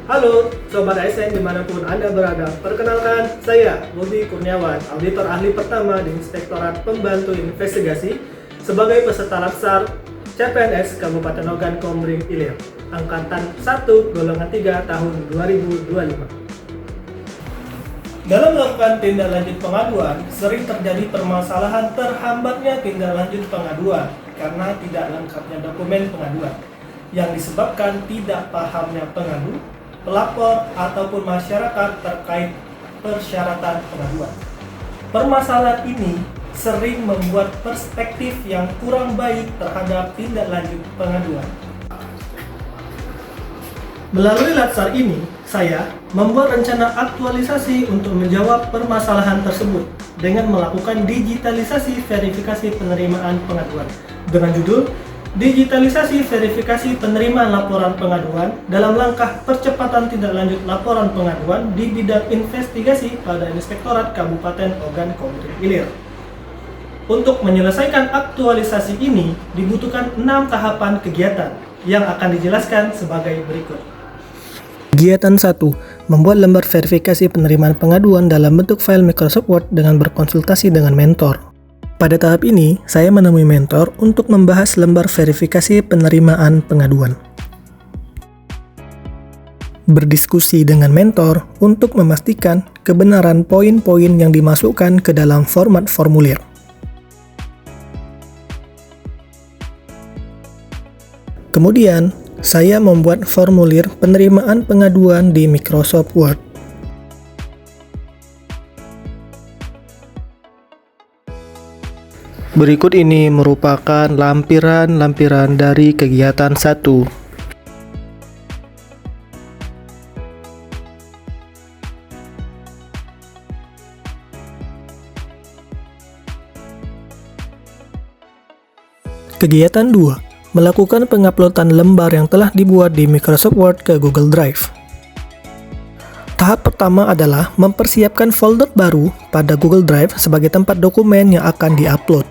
Halo Sobat ASN dimanapun Anda berada. Perkenalkan, saya Bobi Kurniawan, auditor ahli pertama di Inspektorat Pembantu Investigasi sebagai peserta laksar CPNS Kabupaten Ogan Komering Ilir, Angkatan 1 Golongan 3 tahun 2025. Dalam melakukan tindak lanjut pengaduan, sering terjadi permasalahan terhambatnya tindak lanjut pengaduan karena tidak lengkapnya dokumen pengaduan yang disebabkan tidak pahamnya pengadu, pelapor, ataupun masyarakat terkait persyaratan pengaduan. Permasalahan ini sering membuat perspektif yang kurang baik terhadap tindak lanjut pengaduan. Melalui latsar ini, saya membuat rencana aktualisasi untuk menjawab permasalahan tersebut dengan melakukan digitalisasi verifikasi penerimaan pengaduan dengan judul Digitalisasi Verifikasi Penerimaan Laporan Pengaduan dalam langkah percepatan tindak lanjut laporan pengaduan di bidang investigasi pada Inspektorat Kabupaten Ogan Komering Ilir. Untuk menyelesaikan aktualisasi ini dibutuhkan 6 tahapan kegiatan yang akan dijelaskan sebagai berikut. Kegiatan 1. Membuat lembar verifikasi penerimaan pengaduan dalam bentuk file Microsoft Word dengan berkonsultasi dengan mentor. Pada tahap ini, saya menemui mentor untuk membahas lembar verifikasi penerimaan pengaduan. Berdiskusi dengan mentor untuk memastikan kebenaran poin-poin yang dimasukkan ke dalam format formulir. Kemudian, saya membuat formulir penerimaan pengaduan di Microsoft Word. Berikut ini merupakan lampiran-lampiran dari kegiatan 1. Kegiatan 2. Melakukan penguploadan lembar yang telah dibuat di Microsoft Word ke Google Drive. Tahap pertama adalah mempersiapkan folder baru pada Google Drive sebagai tempat dokumen yang akan diupload.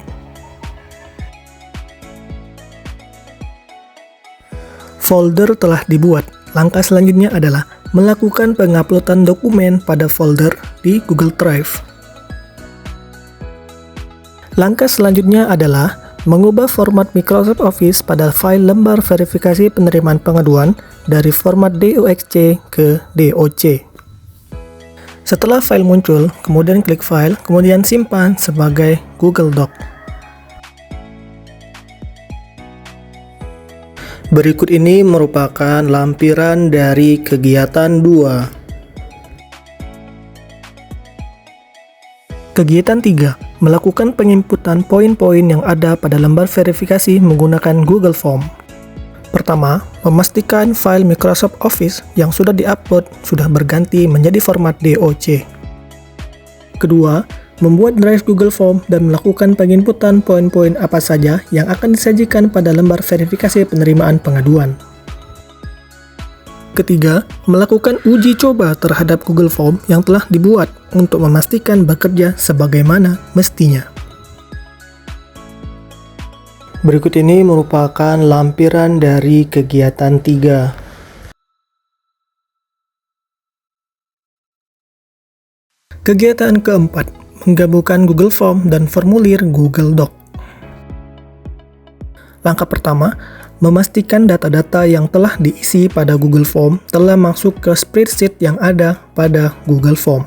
Folder telah dibuat. Langkah selanjutnya adalah melakukan penguploadan dokumen pada folder di Google Drive. Langkah selanjutnya adalah mengubah format Microsoft Office pada file lembar verifikasi penerimaan pengaduan dari format DOXC ke DOC. Setelah file muncul, kemudian klik file, kemudian simpan sebagai Google Doc. Berikut ini merupakan lampiran dari kegiatan 2. Kegiatan 3. Melakukan penginputan poin-poin yang ada pada lembar verifikasi menggunakan Google Form. Pertama, memastikan file Microsoft Office yang sudah diupload sudah berganti menjadi format DOC. Kedua, membuat drive Google Form dan melakukan penginputan poin-poin apa saja yang akan disajikan pada lembar verifikasi penerimaan pengaduan. Ketiga, melakukan uji coba terhadap Google Form yang telah dibuat untuk memastikan bekerja sebagaimana mestinya. Berikut ini merupakan lampiran dari kegiatan 3. Kegiatan keempat, menggabungkan Google Form dan formulir Google Doc. Langkah pertama, memastikan data-data yang telah diisi pada Google Form telah masuk ke spreadsheet yang ada pada Google Form.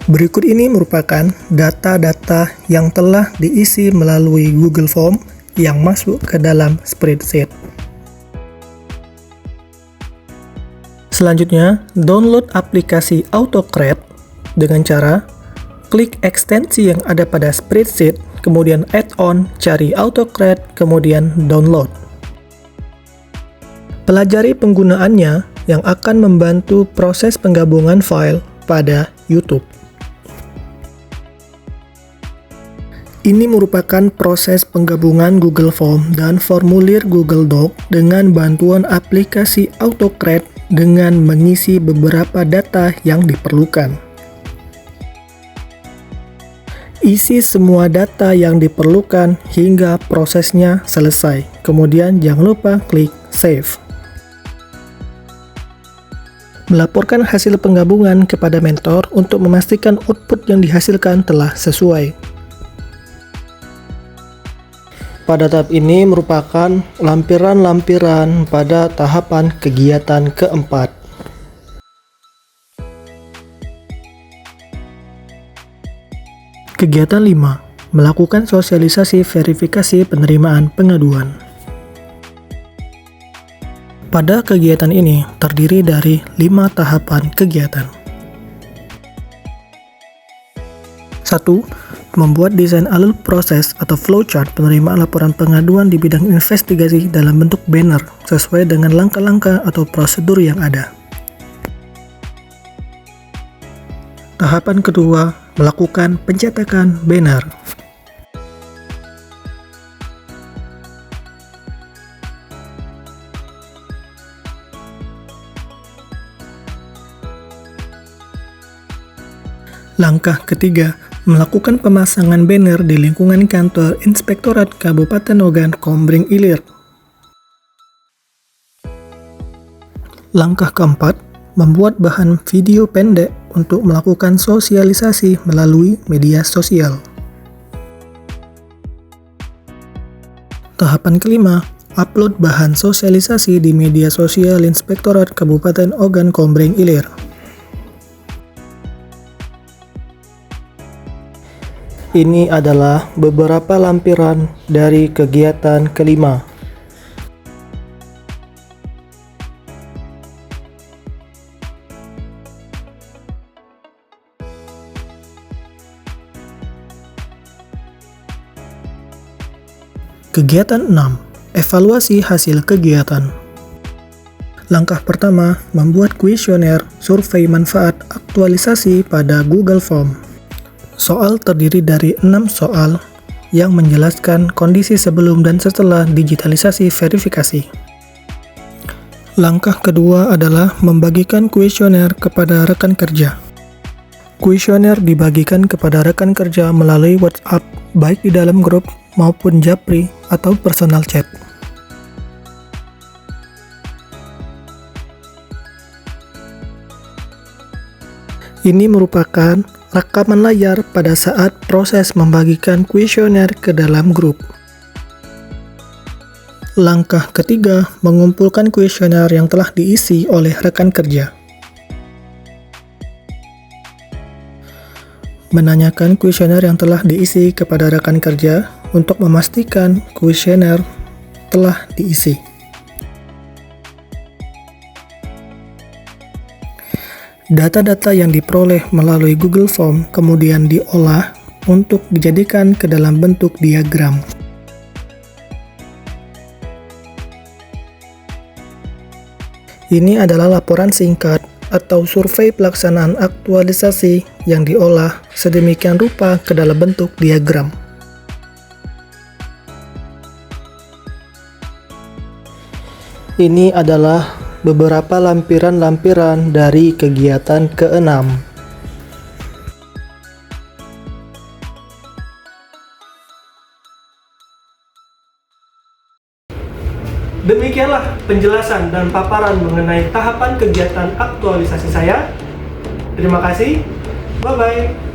Berikut ini merupakan data-data yang telah diisi melalui Google Form yang masuk ke dalam spreadsheet. Selanjutnya, download aplikasi AutoCred dengan cara klik ekstensi yang ada pada spreadsheet, kemudian add-on, cari AutoCred, kemudian download. Pelajari penggunaannya yang akan membantu proses penggabungan file pada YouTube. Ini merupakan proses penggabungan Google Form dan formulir Google Doc dengan bantuan aplikasi AutoCred dengan mengisi beberapa data yang diperlukan. Isi semua data yang diperlukan hingga prosesnya selesai. Kemudian jangan lupa klik Save. Melaporkan hasil penggabungan kepada mentor untuk memastikan output yang dihasilkan telah sesuai. Pada tahap ini merupakan lampiran-lampiran pada tahapan kegiatan keempat. Kegiatan 5. Melakukan sosialisasi verifikasi penerimaan pengaduan. Pada kegiatan ini terdiri dari 5 tahapan kegiatan. 1. Membuat desain alur proses atau flowchart penerimaan laporan pengaduan di bidang investigasi dalam bentuk banner sesuai dengan langkah-langkah atau prosedur yang ada. Tahapan kedua, melakukan pencetakan banner. Langkah ketiga, melakukan pemasangan banner di lingkungan kantor Inspektorat Kabupaten Ogan Komering Ilir. Langkah keempat, membuat bahan video pendek untuk melakukan sosialisasi melalui media sosial. Tahapan kelima, upload bahan sosialisasi di media sosial Inspektorat Kabupaten Ogan Komering Ilir. Ini adalah beberapa lampiran dari kegiatan kelima. Kegiatan 6. Evaluasi hasil kegiatan. Langkah pertama, membuat kuesioner survei manfaat aktualisasi pada Google Form. Soal terdiri dari 6 soal yang menjelaskan kondisi sebelum dan setelah digitalisasi verifikasi. Langkah kedua adalah membagikan kuesioner kepada rekan kerja. Kuesioner dibagikan kepada rekan kerja melalui WhatsApp, baik di dalam grup maupun Japri atau personal chat. Ini merupakan rekaman layar pada saat proses membagikan kuesioner ke dalam grup. Langkah ketiga, mengumpulkan kuesioner yang telah diisi oleh rekan kerja. Menanyakan kuesioner yang telah diisi kepada rekan kerja untuk memastikan kuesioner telah diisi. Data-data yang diperoleh melalui Google Form kemudian diolah untuk dijadikan ke dalam bentuk diagram. Ini adalah laporan singkat atau survei pelaksanaan aktualisasi yang diolah sedemikian rupa ke dalam bentuk diagram. Ini adalah beberapa lampiran-lampiran dari kegiatan ke-6. Demikianlah penjelasan dan paparan mengenai tahapan kegiatan aktualisasi saya. Terima kasih. Bye-bye.